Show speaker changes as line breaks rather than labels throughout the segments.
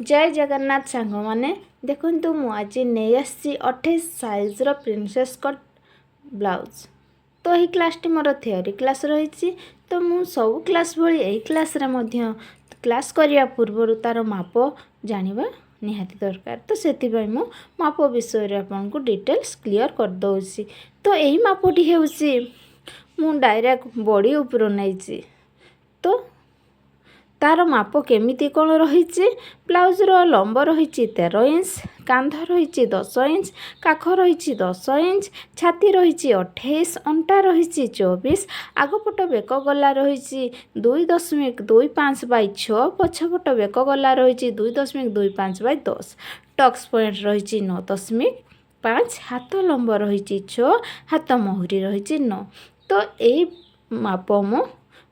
जय जगन्नाथ सांग मैंने देखु मु आज नहीं आसी 28 साइज्र प्रिंसेस कट ब्लाउज। तो यही क्लास टी मोर थियोरी क्लास रही। तो मु सब क्लास भली यही क्लास रे मध्य क्लास करिया पूर्व तार माप जानिबा निहाती दरकार। तो से मु माप विषय आपको डिटेल्स क्लियर कर दउसी। तो यही मापटी हेउसी मु डायरेक्ट बॉडी ऊपर नहीं। तो तार माप केमिति कौन रही। ब्लाउजर लंब रही 13 इंच, कांध रही 10 इंच, काख रही 10 इंच, छाती रही 28, अंटा रही 24, आगपट बेक गला रही 2.25 बाई 6, पछपट बेक गला रही 2.25 बाई 10, टक्स पॉइंट रही 9.5, हाथ लंब रही 6, हाथ महुरी रही 9। तो यही माप मु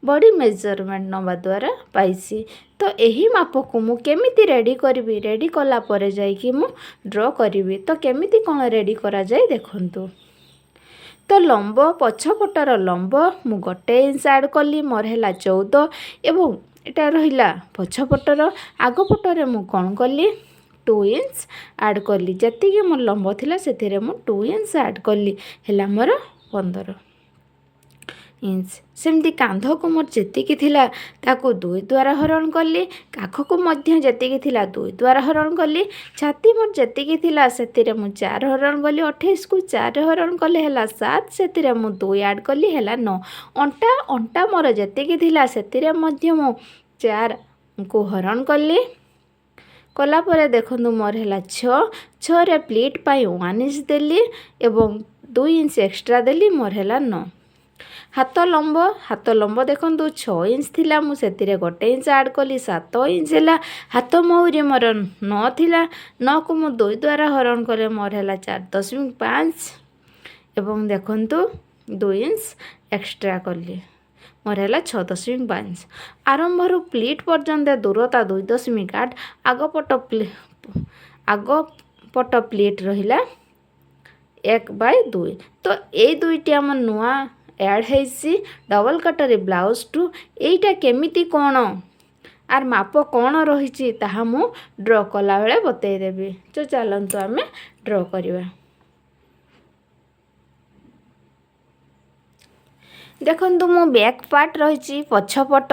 बॉडी मेजरमेंट नवा द्वारा पाइसी। तो यही माप को मु केमिति रेडी करी, रेडी कला परे जाइकी मु ड्रॉ करी। तो केमिति कौन रेडी करा जाए देखंतु। तो लंब पछपटर लंब मु 1 इंच ऐड कली, मोर है 14 एवं एटा रहिला पछपटर। आगपटरे मु कौन कली 2 इंच ऐड कली। जति मोर लंब थिला सेथिरे मु 2 इंच ऐड कली, हैला मोर 15 इंच। सेमती कांध को मोर जेतिकी थिला ताकू 2 द्वारा हरण कली, काख को मध्य जेतिकी थिला 2 द्वारा हरण कली, छाती मोर जेतिकी थिला सेतिरे मु 4 हरण कली, 28 को 4 हरण कले हैला 7, सेतिरे मु 2 ऐड कली हैला 9। अंटा मोर जेतिकी थिला सेतिरे मध्य मु 4 को हरण कली, कला परे देखंतु मोर हैला 6 रे प्लीट पाई 1 इंच देली एवं 2 इंच एक्स्ट्रा देली, मोर हैला 9। हाथ लंब देखंतु 6 इंच थिला, मु सेतिरे 1 इंच ऐड कली 7 इंच हैला। हाथ महुरी मोर 9 थिला, 9 को मु 2 द्वारा हरण कले, मोर हैला 4.5 एवं देखंतु 2 इंच एक्स्ट्रा कली, मोर हैला 6.5। आरंभरू प्लीट पर्यंत दूरता 2.8, आगपट प्लीट रहिला 1/2। तो ये दुईटी आम नुआ ऐड है डबल कटरी ब्लाउज टू। एटा केमिति कौन आर माप कौन रही ताहा मु ड्रॉ कला बेले बतईदेवी। तो चलतु आम ड्रॉ करवा। देखंतु मु बैक पार्ट रही पछपट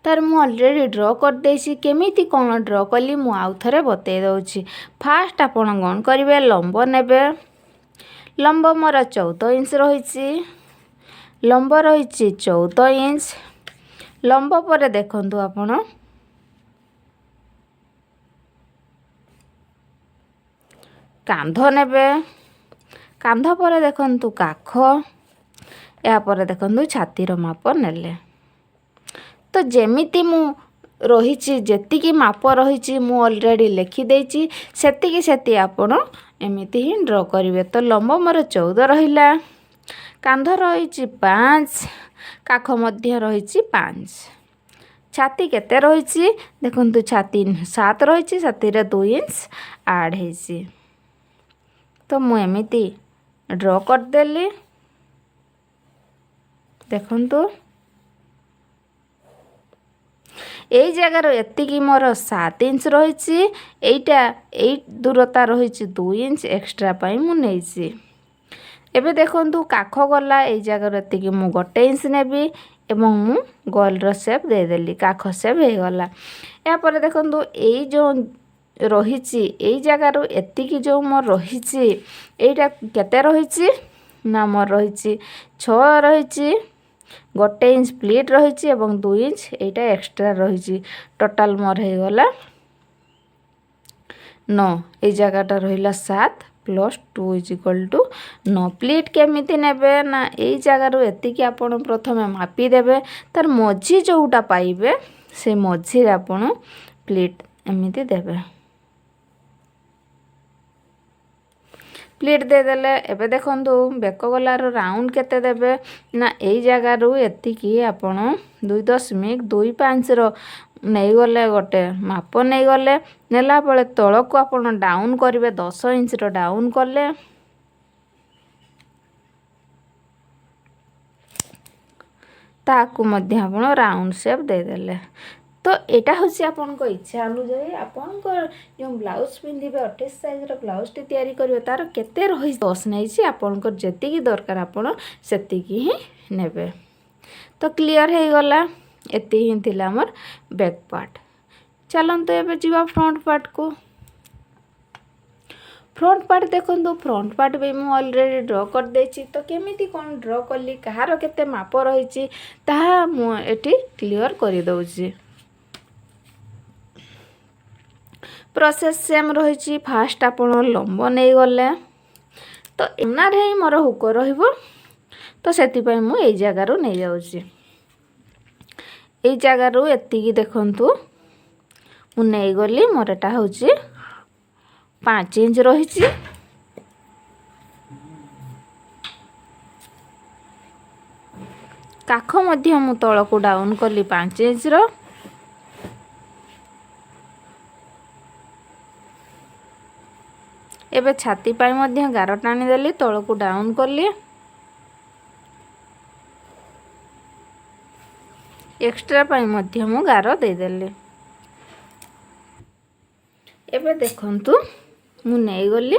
तार मु ऑलरेडी ड्रॉ कर देसी। केमिति कौन ड्रॉ कली मु आउ थरे बतई दउची। फास्ट आपण कौन करिवे, लंब नेबे। लंब मोर 14 इंच रही, लंब रही 14 इंच। लंब पर देखंतु आपण कांध नेबे, कांध पर देखंतु काख, या पर देखंतु छातीर माप नेले। तो जेमिति मु रही जेतिकी माप रही मु ऑलरेडी लिखि देछि, सेतिकी आपण एमिति ही ड्रॉ करिवे। तो लंब मोर 14 रहिला, कांध रही 5, काख मध्य रही 5, छाती केते रही देखंतु छाती 7 रही, छाती 2 इंच ऐड है। तो मु एमिति ड्रॉ कर देली। देखंतु यही जगार एतिकी मोर 7 इंच रही, एटा दूरता रही 2 इंच एक्स्ट्रा पाई मु नेइछि। एबे देखंतु काख गला एई जगार एतिकी मु 1 इंच नेबी एवं मु गोल शेप दे देली, काख शेप हे गला। या पर देखंतु एई जो रही एई जगार एतिकी जो मोर रही एटा केते रही ना मोर रही 6 रही, 1 इंच प्लीट रही एवं 2 इंच एटा एक्स्ट्रा रही। टोटाल मोर हे गला 9। एई जगाटा रहिला 7 + 2 = 9। प्लीट केमिति नेबे ना एई जगार एतिकी आपण प्रथमे मापी देबे, तार मझी जोटा पाइबे से मझी आपण प्लीट एमिति देबे। प्लीट दे देले। एबे देखंतु बेक गलार राउंड केते देबे ना एई जगार एतिकी आपण 2.25 रो नहीं गले, गोटे माप नहीं गले। नेला बेले तलक आपण डाउन करिवे, 10 इंच रो डाउन कले, ताकू मध्य आपण राउंड शेप दे देले। तो यहाँ हूँ आपण इच्छा अनुजाई आपण जो ब्लाउज पिंधे 28 साइज ब्लाउजटी तैयारी करेंगे तार केते रही 10 नहीं आपणकर जी दरकार आपण से ही नेबे। तो क्लीयर हो गला एति ही थिला हमर बैक पार्ट। चलते एबे जीवा फ्रंट पार्ट को। फ्रंट पार्ट देखो फ्रंट पार्ट भी मुझे ऑलरेडी ड्रॉ कर देछि। तो केमिति कौन ड्रॉ कली कहार केते माप रही ताहा मुझे क्लीयर कर दउछि। प्रोसेस सेम रही। फास्ट आपण लंब नहीं गले तो एनार ही मोर हुक रहिबो। तो से मुझे जगार नहीं जाऊँगी ये जगार एतिकी देखंतु मु नहीं गली मोर एटा हूँ 5 इंच रही। काख मध्य मु तल को डाउन कली 5 इंच रो। एबे छाती पाई मध्य गार टाणी देली तल को डाउन कली। एक्स्ट्रा पाई मध्य मु गार दे देली। एबे देखंतु मु नहीं गली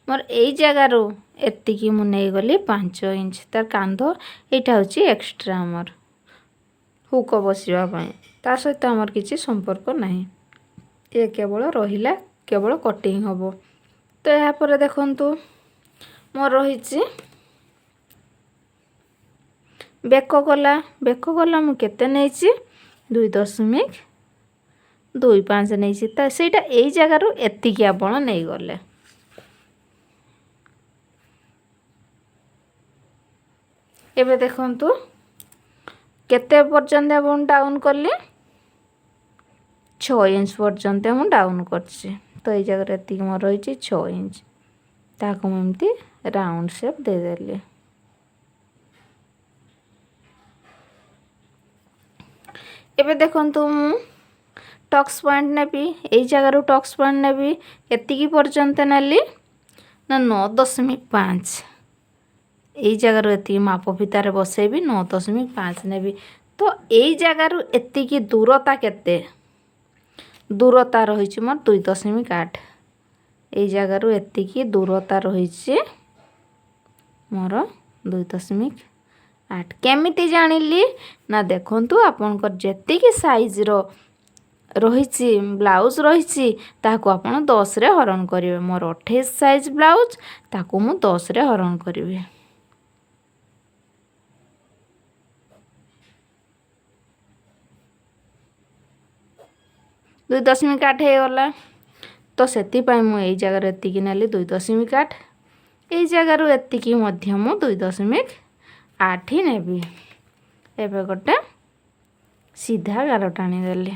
मोर एई जगार एतिकी मु नहीं गली 5 इंच तार कांध एटा होची एक्स्ट्रा हमर हुक बसिबा पई तार सहित हमर किछि संपर्क नाही। ये केवल रहिला केवल कटिंग हबो। तो यहाँ पर देखंतु मोर रहिछि बेक गला मु केते नेछि 2.25 नहीं तो ସେଇଟା एई जगार एतिकी आपण नहीं गले। एबे देखंतु केते पर्यंत आपण डाउन करले 6 इंच पर्यंत मु डाउन करछि। तो एई जगार एतिकी मोर रही 6 इंच ताको मु एमती राउंड शेप दे देली। एबे देखंतु मु टक्स पॉइंट नेबी एई जगार टक्स पॉइंट नेबी एतिकी पर्यंत नेली ना 9.5 एई जगार एतिकी माप भितर बसेबी 9.5 नेबी। तो एई जगार एतिकी दूरता केते दूरता रही मोर 2.8 एई जगार एतिकी दूरता रही मोर 2.8। केमिति जानिली ना देखंतु आपनकर जेतिकी साइज रो रही ब्लाउज रही ताकू आपण 10 रे हरण करेंगे। मोर 28 साइज ब्लाउज ताकू मु 10 रे हरण करेंगे। दुई 2.8 हो गला। तो से मु एई जगार एतिकी नेली 2.8 एई जगार एतिकी मध्य मु 2.8 ही नेबी। एबे गोटे सीधा गार टाणी देली।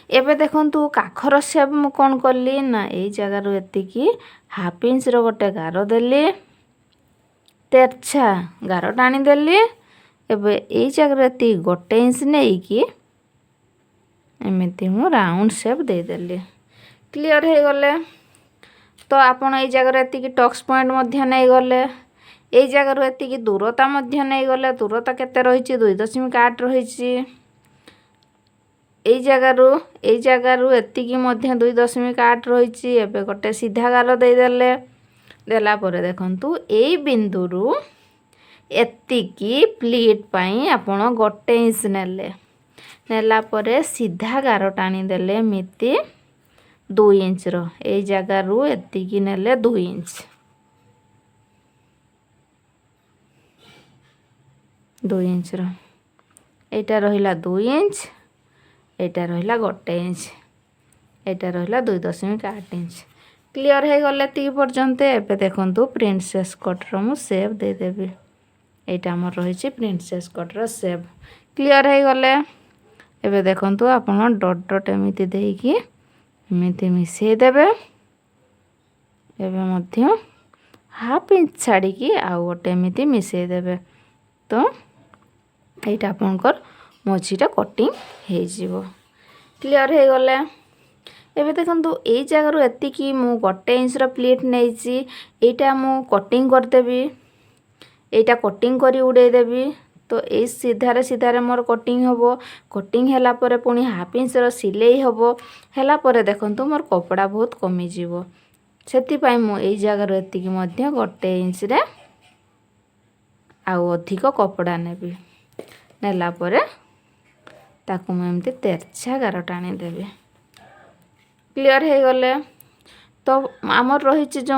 एबे देखंतु काखर शेप मु कोन करली ना एई जगार एतिकी 1/2 इंच रो गोटे गार देली तेरछा गार टाणी देली। एबे एई जगार एतिकी 1 इंच नहीं कि एमिति मु राउंड शेप दे देली। क्लियर हो गले। तो आपण एई जगार एतिकी टक्स पॉइंट मध्य नहीं गले एई जगार एतिकी दूरता मध्य नहीं गले। दूरता केते रही 2.8 रही एई जगार एतिकी मध्य 2.8 रही। एबे गोटे सीधा गार दे देले देला परे देखंतु एई बिंदुरु एतिकी प्लीट पाई आपण 1 इंच नेले नेला परे सीधा गार टाणी देले मिति 2 इंच रो एई जगार एतिकी नेले 2 इंच 2 इंच रो एटा रहिला 2 इंच एटा रहिला 1 इंच एटा रहिला 2.8 इंच। क्लियर हो गले ती पर्यंत। एबे देखंतु प्रिंसेस कट रो मु शेप दे देबी। एटा मोर रही प्रिंसेस कट रो शेप। क्लियर हो गले। एबे देखंतु आपण डॉट डॉट एमिति देकी एमिति मिसई देबे। एबे मध्य 1/2 इंच छाड़ी की आ गोटे एमिति मिसई देबे। तो एटा आपनकर मझीटा कटिंग हो जीवो। क्लियर हो गले। एबे देखंतु एई जगार एतिकी मु 1 इंच रो प्लीट नेइची एटा मु कटिंग कर देबी। एटा कटिंग करी उड़े देबी। तो ये सीधारे सीधारे मोर कटिंग हम कटिंग है पुणी हाफ इंच सिलाई हम है देखो मोर कपड़ा बहुत कमिज से मुझे जगार ये गोटे इंच रे आउ अधिक कपड़ा नेबी नेला ताकू मुझे तेरछा गार टाणीदेवी क्लियर हो गले। तो आमर रही जो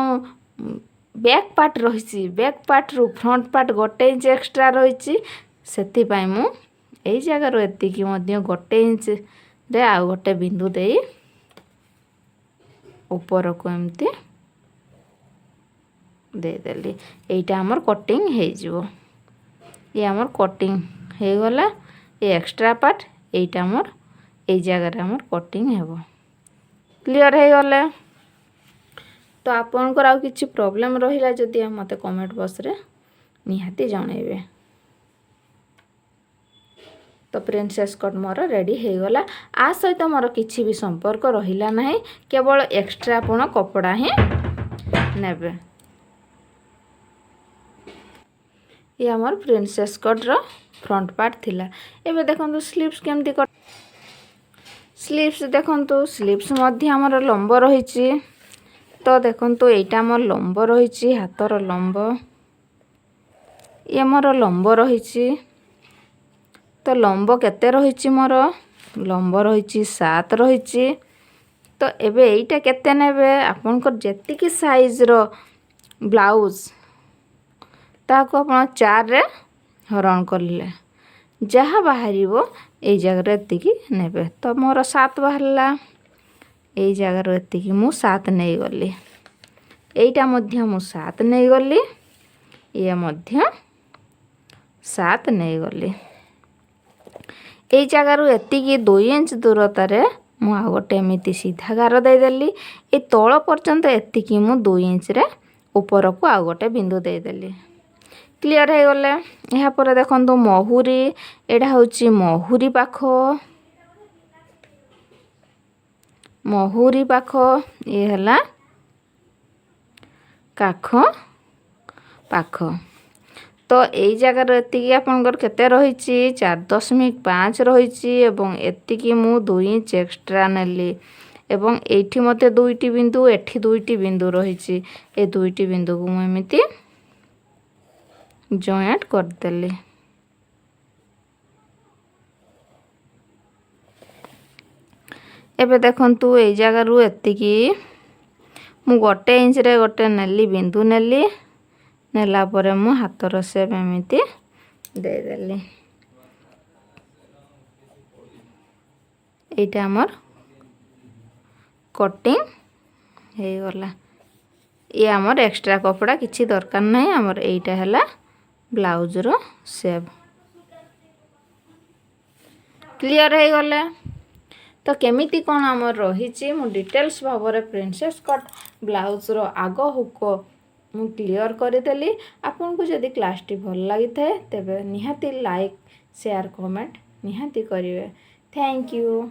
बैक पार्ट रही बैक पार्ट रु फ्रंट पार्ट गोटे इंच एक्सट्रा रही से मु यही जगार एतिकी गोटे इंच रे आ गोटे बिंदु दे ऊपर को एमती देदेली यहीटा आमर कटिंग हो ये आमर कटिंग हो गला ये एक्स्ट्रा पार्ट यहीटा आमर यही जगार आमर कटिंग हेबो क्लियर हो गले। तो आपनकर आउ किछि प्रॉब्लम रहिला जदि मते कमेंट बॉक्स रे निहाती जणैबे। तो प्रिंसेस कट मोर रेडी हो गला आ सहित मोर किछि भी संपर्क रहिला नाही केवल एक्स्ट्रा आपण कपड़ा ही नेबे। ये हमर प्रिंसेस कट रो फ्रंट पार्ट थिला। एबे देखंतु स्लीव्स केमती कट स्लीव्स देखंतु स्लीव्स मध्ये हमर लंब रहिछि। तो देखंतु एटा हमर लंब रहिछि हातर लंब ये मोर लंब रहिछि। तो लंब केते रहिछि मोर लंब रहिछि 7 रहिछि। तो एबे एटा केते नेबे आपनकर जेतिकी साइज रो ब्लाउज ताको आपण 4 रे हरण करले जहाँ बाहरिबो ए जगह एतिकी नेबे। तो मोर 7 बाहरला ए जगह एतिकी मु 7 नै गली एटा मध्य मु 7 नै गली ये मध्य 7 नै गली ए जगार एतिकी 2 इंच दूरतार मु आ गोटे एमती सीधा गार देदेली ए तल पर्यंत एतिकी मु 2 इंच रे ऊपर को आ गोटे बिंदु देदेली क्लियर हो गले। यहाँ पर देखंतु महुरी एटा होची महुरी पाख ये हला काख पाख। तो यही जगार एतिकी आपनकर केते रहिछि 4.5 रहिछि एवं एतिकी मु 2 इंच एक्स्ट्रा नेली एवं एठी मते दुईटी बिंदु एठी दुईटी बिंदु रहिछि ए दुईटी बिंदु को मु एमिति जॉइंट कर देली। एबे देखंतु ए जगार एतिकी मु गोटे इंच रे गोटे नेली बिंदु नेली नेला परे मु हातर शेप एमिति दे देली एटा हमर कटिंग हो गला। ये हमर एक्स्ट्रा कपड़ा किछि दरकार नहीं हमर एटा हला ब्लाउज रो शेप क्लियर हो गले। तो केमिति कोन हमर रहिछि मु डिटेल्स भाबरे प्रिंसेस कट ब्लाउज रो आगो हुक मु क्लियर करदेली। आपन को जदि क्लास टी भल लागि थाए तेबे निहाती लाइक शेयर कमेंट निहाती करिवे। Thank you.